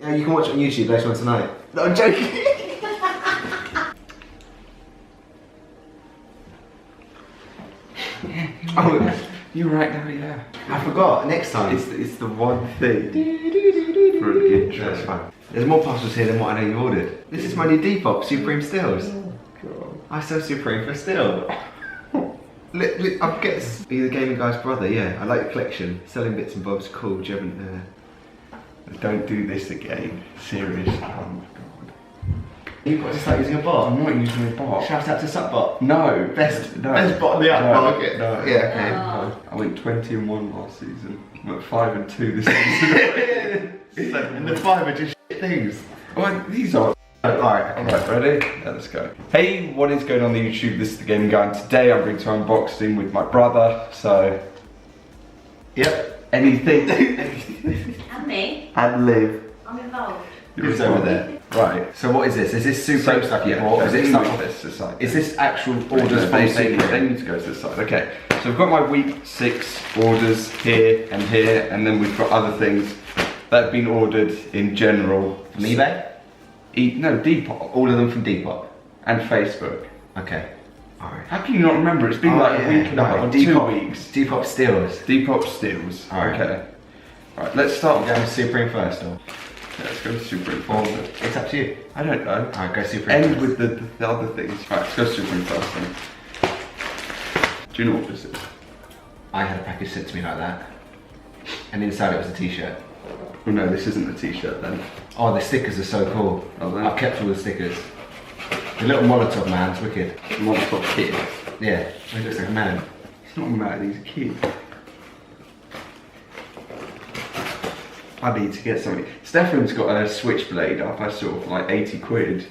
No, you can watch it on YouTube later on tonight. No, I'm joking. Oh, you're right now, yeah. I forgot. Next time. It's the one thing for an intro. That's fine. There's more parcels here than what I know you ordered. This is my new Depop Supreme Stills. Oh, God. I sell Supreme for a still. Look, I guess you're the gaming guy's brother, yeah. I like the collection. Selling bits and bobs, cool. Do you haven't, Don't do this again. Seriously. Oh my God. You've got to start using a bot. I'm not using a bot. Shout out to Subbot. No. Best bot on the upmarket. No. Yeah, okay. No. I went 20-1 last season. I'm at 5-2 this season. And the 5 are just shit things. Well, these are. Alright, ready? Yeah, let's go. Hey, what is going on the YouTube? This is the Gaming Guy, and today I'm going to unboxing with my brother, so... Yep. Anything. And me. And Liv. I'm involved. Who's over there? Right. So what is this? Is this Supreme stuff you bought? Is it stuff stuff? this aside? Is this actual orders orders from they Supreme? need to go to the side. Okay, so we've got my week 6 orders here, and then we've got other things that have been ordered in general. From eBay? No, Depop. All of them from Depop. And Facebook. Okay. Alright. How can you not remember? It's been like a week and a half, or 2 weeks. Depop Steals. Depop Steals. Alright. Okay. Alright, let's start. Going to Supreme first, or? Yeah, let's go to Supreme Or first. it's up to you. I don't know. Alright, go Supreme End first. with the other things. Alright, let's go Supreme first then. Do you know what this is? I had a package sent to me like that. And inside it was a t-shirt. Oh no, this isn't a t-shirt then. Oh, the stickers are so cool. Oh, then. I've kept all the stickers. The little Molotov man's wicked. Monstercat kid. Yeah, he looks like a man. He's not mad, he's a kid. I need to get something. Stefan's got a switchblade up. I saw for like 80 quid.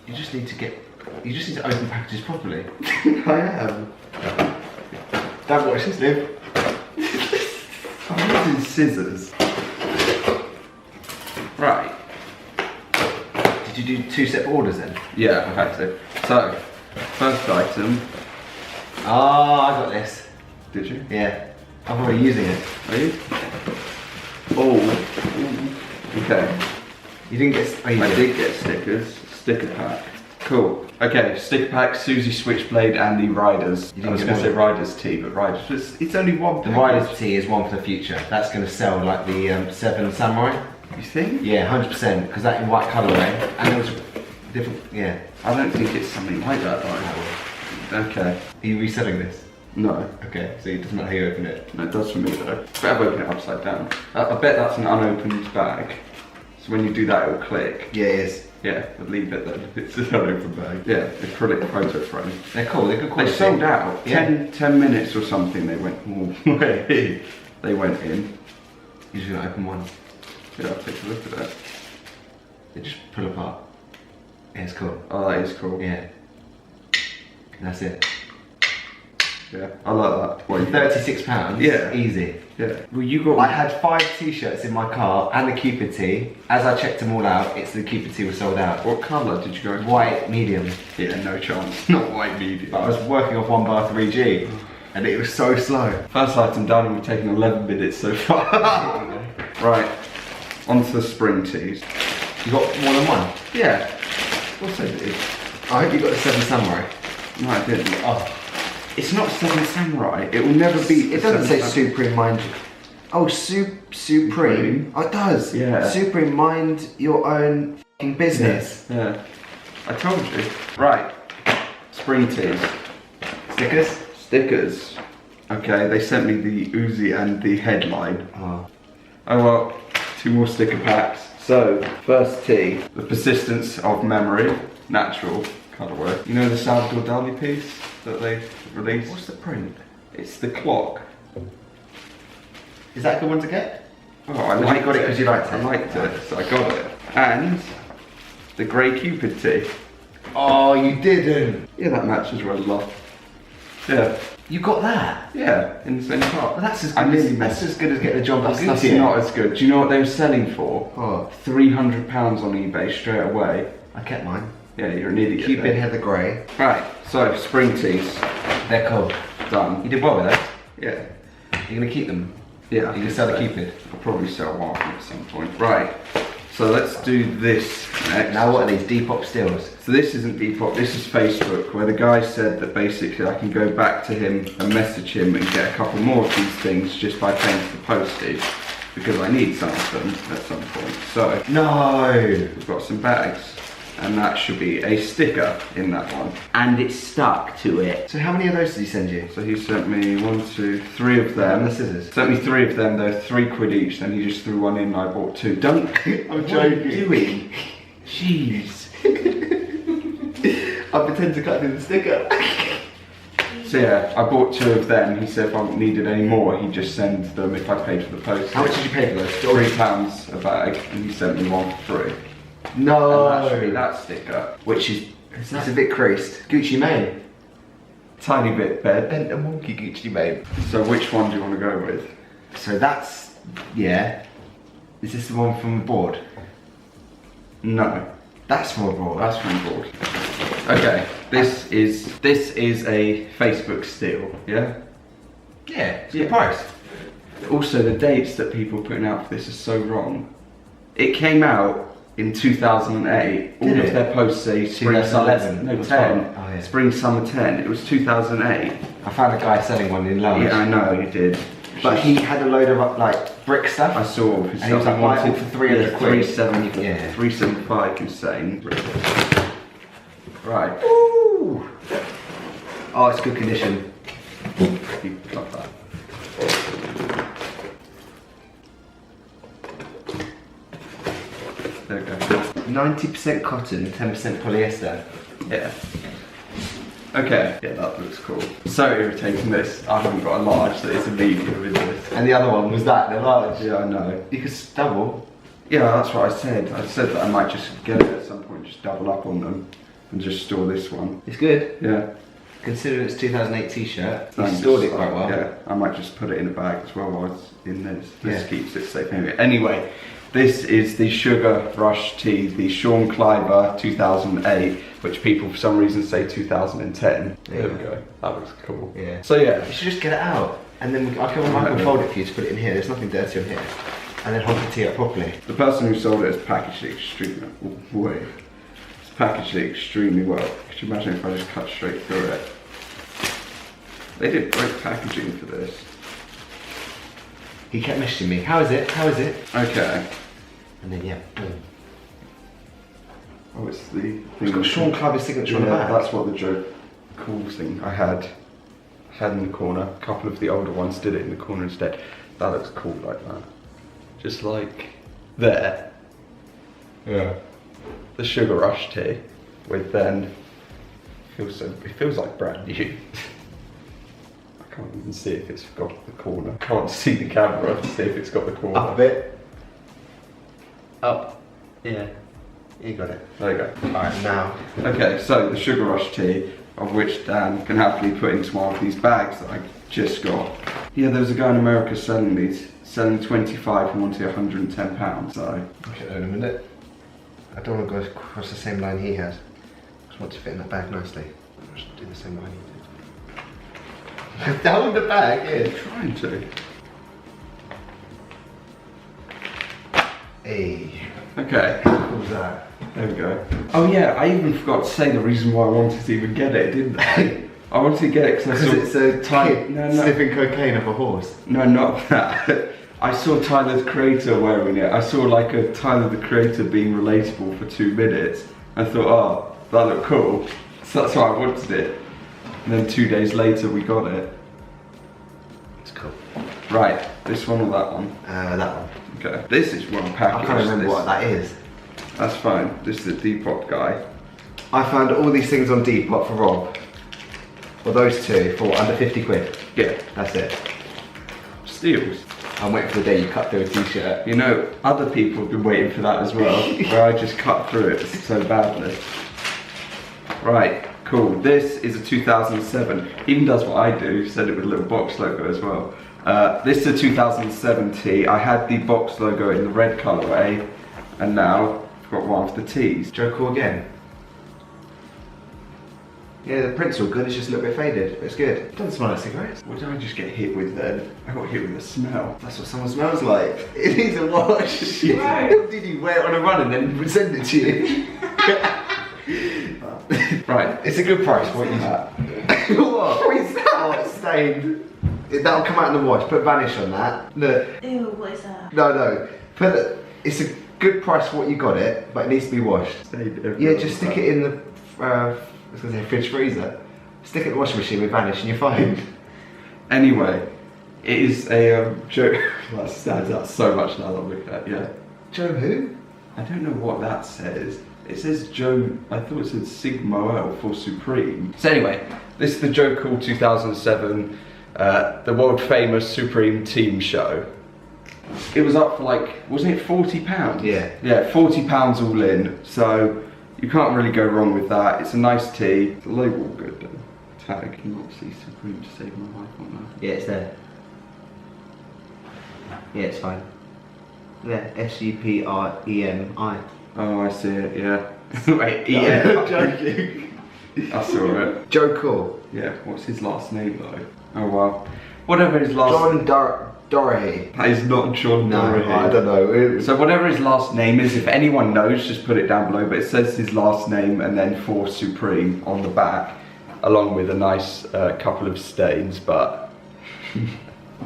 You just need to open packages properly. I am. Dad, watch this, Liv. I'm using scissors. Right. Did you do 2 separate orders then? Yeah, I had to. So, first item. Oh, I got this. Did you? Yeah. I'm already using it. Are you? Oh. Okay. You didn't get... Oh, you I did get stickers. Sticker pack. Cool. Okay, sticker pack, Susie Switchblade and the Riders. You didn't I was get going to say one. Riders tee, but Riders. It's only one The package. Riders tee is one for the future. That's going to sell like the 7 Samurai. You think? Yeah, 100%. Because that in white colourway. And it was different... Yeah. I don't think it's something like that, right? Okay. Are you reselling this? No. Okay, so it doesn't matter how you open it. No, it does for me though. Better open it upside down. I bet that's an unopened bag. So when you do that, it'll click. Yeah, it is. Yeah, but leave it then. It's an unopened bag. Yeah, acrylic photo frame. They're cool, they're good They quality. sold out. Yeah. 10 minutes or something. They went. They went in. You just gotta open one. Yeah, I'll take a look at that. They just pull apart. Yeah, it's cool. Oh, that is cool. Yeah. And that's it. Yeah, I like that. What, you got? £36. Yeah. Easy. Yeah. Well, you got. I had 5 t-shirts in my car and the Cupid tee. As I checked them all out, the Cupid tee was sold out. What colour did you go? White, medium. Yeah, no chance. Not white medium. But I was working off 1 bar 3G and it was so slow. First item done, and we've taken 11 minutes so far. Right, on to the spring tees. You got more than one? Yeah, what's that? I hope you got the 7 Samurai. No, I didn't. Oh. It's not 7 Samurai. It will never be. It doesn't say 7 Supreme Mind. Oh, Supreme. Oh, it does. Yeah. Supreme Mind your own f***ing business. Yeah, I told you. Right, spring tees. Stickers? Stickers. Okay, they sent me the Uzi and the headline. Oh. Oh well, 2 more sticker packs. So, first tee, the persistence of memory, natural colourway. You know the Salvador Dali piece that they released? What's the print? It's the clock. Is that a good one to get? Oh, I Or you liked got it 'cause you liked it? I liked it, so I got it. And the grey Cupid tee. Oh, you didn't. Yeah, that matches well a lot. Yeah. You got that? Yeah, in the same part. Well, that's as I good, nearly as, missed. that's as good as getting a job at That's Gucci. not as good. Do you know what they were selling for? Oh, £300 on eBay straight away. I kept mine. Yeah, you're an idiot. Cupid there. had the grey. Right, so spring tees, They're cool. done. You did well with that. Yeah. You're gonna keep them. Yeah. You're gonna sell the Cupid. I'll probably sell one at some point. Right, So let's do this next. Now what are these Depop stills? So this isn't Depop, this is Facebook, where the guy said that basically I can go back to him and message him and get a couple more of these things just by paying for the postage, because I need some of them at some point. So No! we've got some bags, and that should be a sticker in that one. And it's stuck to it. So how many of those did he send you? So he sent me 1, 2, 3 of them. And the scissors. Sent me 3 of them, they're £3 each, then he just threw one in and I bought 2. Don't, I'm What are you doing? Jeez. I pretend to cut through the sticker. So yeah, I bought 2 of them. He said if I needed any more, he'd just send them if I paid for the post. How much did you pay for those? £3 a bag, and he sent me one for free. No! And that should be that sticker. Which is, it's a bit creased. Gucci Mane. Tiny bit bed. Bent and wonky Gucci Mane. So which one do you want to go with? So that's, yeah. Is this the one from the board? No, That's from a board. that's from board. Okay, this is a Facebook steal, yeah? Yeah, it's a Yeah. good price. Also, the dates that people are putting out for this are so wrong. It came out in 2008. All Did of it? their posts say spring, 2011. summer, no, Or 10. 12. Oh, yeah. Spring, summer 10. It was 2008. I found a guy selling one in Lowe's. Yeah, I know, you did. But he had a load of like brick stuff. I saw all of his And he was stuff. like, buy it all for 300 quid. 370, Yeah. 375, insane. Right, Ooh. Oh, it's good condition. you got that. There we go. 90% cotton, 10% polyester. Yeah. Okay. Yeah, that looks cool. So irritating this. I haven't got a large that is a medium with this. And the other one was that, the large. Yeah, I know. You could double. Yeah, that's what I said. I said that I might just get it at some point, just double up on them and just store this one. It's good. Yeah. Considering it's 2008 t-shirt, you Thanks. stored it quite well. Yeah, I might just put it in a bag as well while it's in this. This Yeah. keeps it safe anyway. Anyway, this is the Sugar Rush Tea, the Sean Cliver 2008, which people for some reason say 2010. There we go. That looks cool. Yeah. So yeah. You should just get it out. And then I can fold it for you to put it in here. There's nothing dirty on here. And then hold the tea up properly. The person who sold it has packaged it extremely It's packaged it extremely well. Could you imagine if I just cut straight through it? They did great packaging for this. He kept messaging me, how is it? How is it? Okay. And then yeah, boom. Oh, it's the thing. It's got Sean Cliver's signature on the Yeah, back. that's what the joke cool thing I had in the corner. A couple of the older ones did it in the corner instead. That looks cool like that. Just like there. Yeah. The Sugar Rush tea with then it feels like brand new. I can't even see if it's got the corner. Can't see the camera to see if it's got the corner. Up a bit. Up. Yeah. You got it. There you go. Alright, now. Okay, so the Sugar Rush tea, of which Dan can happily put into one of these bags that I just got. Yeah, there was a guy in America selling these, selling 25 and wanted £110, so. I should own a minute. I don't want to go across the same line he has. I just want to fit in that bag nicely. I should do the same line he did. Down the bag, yeah. Trying to. Hey. Okay, What was that? there we go. Oh yeah, I even forgot to say the reason why I wanted to even get it, didn't I? I wanted to get it because I Because saw... it's a kid No, no. sniffing cocaine off a horse. No, not that. I saw Tyler the Creator wearing it. I saw like a Tyler the Creator being relatable for 2 minutes. I thought, oh, that looked cool. So that's why I wanted it. And then 2 days later we got it. It's cool. Right, this one or that one? That one. Okay. This is one I package. can't remember This- what that is. That's fine. This is the Depop guy. I found all these things on Depop for Rob. Well, those two for under 50 quid. Yeah. That's it. Steals. I'm waiting for the day you cut through a t-shirt. You know, other people have been waiting for that as well, where I just cut through it so badly. Right, cool. This is a 2007. Even does what I do, send it with a little box logo as well. This is a 2007 tee. I had the box logo in the red colourway, and now I've got one of the tees. Joe cool again? Yeah, the print's all good, it's just a little bit faded, but it's good. It doesn't smell like cigarettes. What did I just get hit with then? I got hit with a smell. That's what someone smells like. It needs a wash. Right. Did you wear it on a run and then send it to you? Right. It's a good price, what you What? What is that? Oh, it's stained. That'll come out in the wash. Put Vanish on that. Look. Ew, what is that? No. It's a good price for what you got it, but it needs to be washed. Yeah, just stick it in the I was gonna say fridge freezer. Stick it in the washing machine with Vanish and you're fine. Anyway, it is a joke. That stands out so much now that I'm looking at it, yeah. Joe who? I don't know what that says. It says Joe, I thought it said Sigma L for Supreme. So anyway, this is the Joe Cool 2007, the world famous Supreme team show. It was up for like, wasn't it £40? Yeah. Yeah, £40 all in. So you can't really go wrong with that. It's a nice tee. The logo all good though. Tag, can you not see Supreme to save my life on that? Yeah, it's there. Yeah, it's fine. There, SUPREMI. Oh, I see it, yeah. Wait, I'm joking. I saw it. Joe Cool. Yeah, what's his last name though? Oh well. Whatever his last John Doherty. That is not John Doherty. I don't know. So whatever his last name is, if anyone knows, just put it down below. But it says his last name and then for Supreme on the back, along with a nice couple of stains, but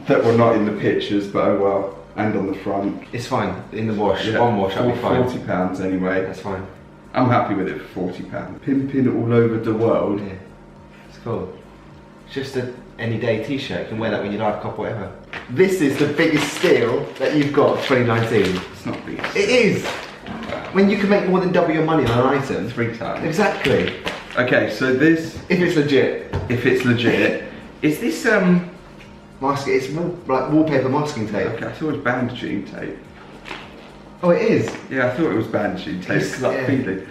that were not in the pictures. But oh well. And on the front. It's fine. In the wash. Yeah, One wash, I'll be fine. £40 anyway. That's fine. I'm happy with it for £40. Pimping all over the world. Yeah. It's cool. It's just a any day t-shirt. You can wear that when you live cop, whatever. This is the biggest steal that you've got of 2019. It's not big. It is! When you can make more than double your money on an item. 3 times. Exactly. Okay, so this, If it's legit. is this Mask it's like wallpaper masking tape. okay, I thought it was bandaging tape. Oh, it is? Yeah, I thought it was bandaging tape because that Yeah. feeling.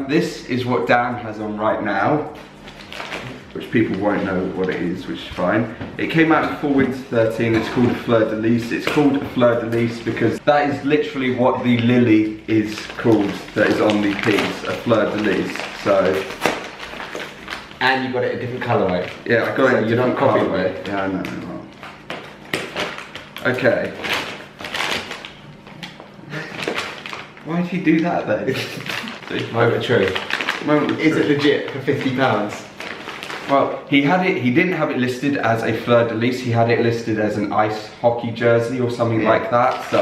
This is what Dan has on right now, which people won't know what it is, which is fine. It came out in Fall Winter 13, it's called a Fleur de Lis. It's called a Fleur de Lis because that is literally what the lily is called that is on the piece, a Fleur de Lis. So, And you got it a different colourway. yeah, I got So it in a you're not different copying colourway. it? Yeah, I know. Okay. Why did he do that then? Moment of truth. Moment of Is it truth. legit for £50? Well, he didn't have it listed as a Fleur de Lis, he had it listed as an ice hockey jersey or something like that, so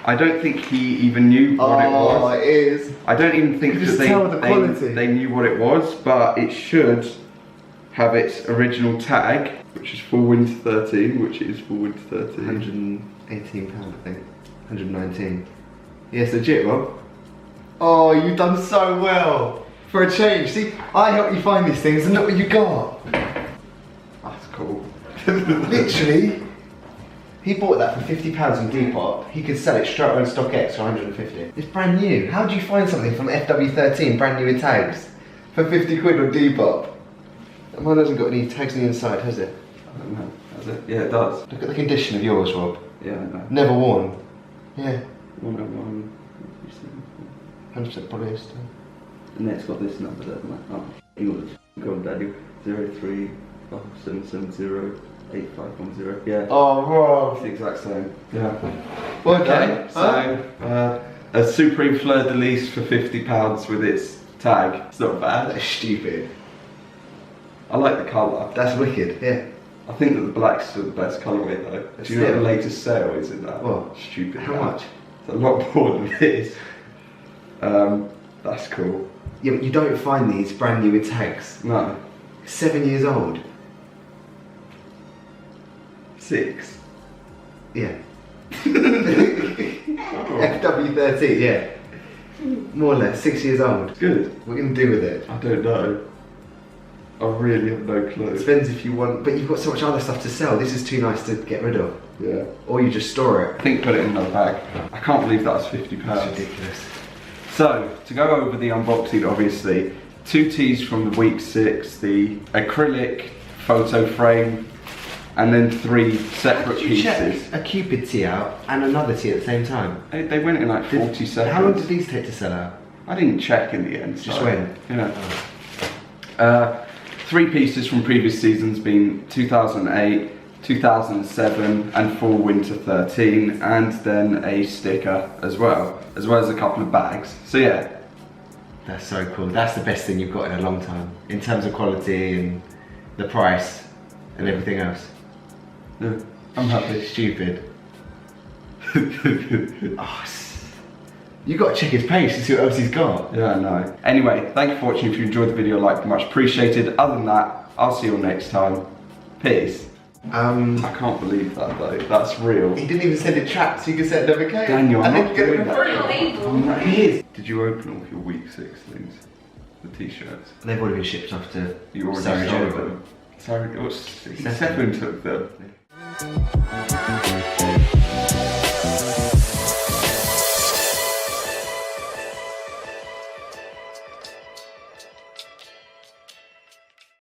I don't think he even knew what it Oh, was. it is. I don't even think You that just tell the quality. they knew what it was, but it should have its original tag, which is Fall Winter 13, which is Fall Winter 13. £118, I think. 119. Yes, legit, Rob. Oh, you've done so well. For a change. See, I helped you find these things and look what you got. That's cool. Literally, he bought that for £50 on Depop. He could sell it straight away on StockX for 150. It's brand new. How do you find something from FW13 brand new with tags for 50 quid on Depop? Mine hasn't got any tags on the inside, has it? I don't know. Has it? Yeah, it does. Look at the condition of yours, Rob. Yeah, I know. Never worn. Yeah. 101. 100% polyester. And then it's got this number there. Oh, English. Go on, Daniel. 035708510. Yeah. Oh, Rob. It's the exact same. Yeah. Well Okay, done. so a Supreme Fleur de Lis for £50 with its tag. It's not bad. That's stupid. I like the colour. That's wicked, yeah. I think that the black's still the best colourway though. Do you know what the latest sale is in that? What? Stupid. How now. much? It's a lot more than this. That's cool. Yeah, but you don't find these brand new with tags. No. 7 years old. 6. Yeah. FW13, yeah. More or less, 6 years old. Good. What are you going to do with it? I don't know. I really have no It clue. depends if you want, but you've got so much other stuff to sell. This is too nice to get rid of. Yeah. Or you just store it. I think put it in another bag. I can't believe that was £50. That's ridiculous. So, to go over the unboxing, obviously, 2 tees from the week 6, the acrylic photo frame, and then 3 separate Did you check pieces. a Cupid tee out and another tee at the same time? They went in like 40 seconds. How long did these take to sell out? I didn't check in the end. Just so, went? Yeah. 3 pieces from previous seasons being 2008, 2007 and fall winter 13, and then a sticker as well as a couple of bags. So yeah. That's so cool. That's the best thing you've got in a long time in terms of quality and the price and everything else. Yeah, I'm happy. Stupid. Oh, you got to check his page to see what else he's got. Yeah, I know. Anyway, thank you for watching. If you enjoyed the video, like, much appreciated. Other than that, I'll see you all next time. Peace. I can't believe that though. That's real. He didn't even send it trapped, so you can send it never came. Daniel, I'm not doing Not that. illegal. No, he is. Did you open all of your week 6 things? The t-shirts? They've already been shipped off to You already Sarah sold Joe. them. Sorry, Stephen took them.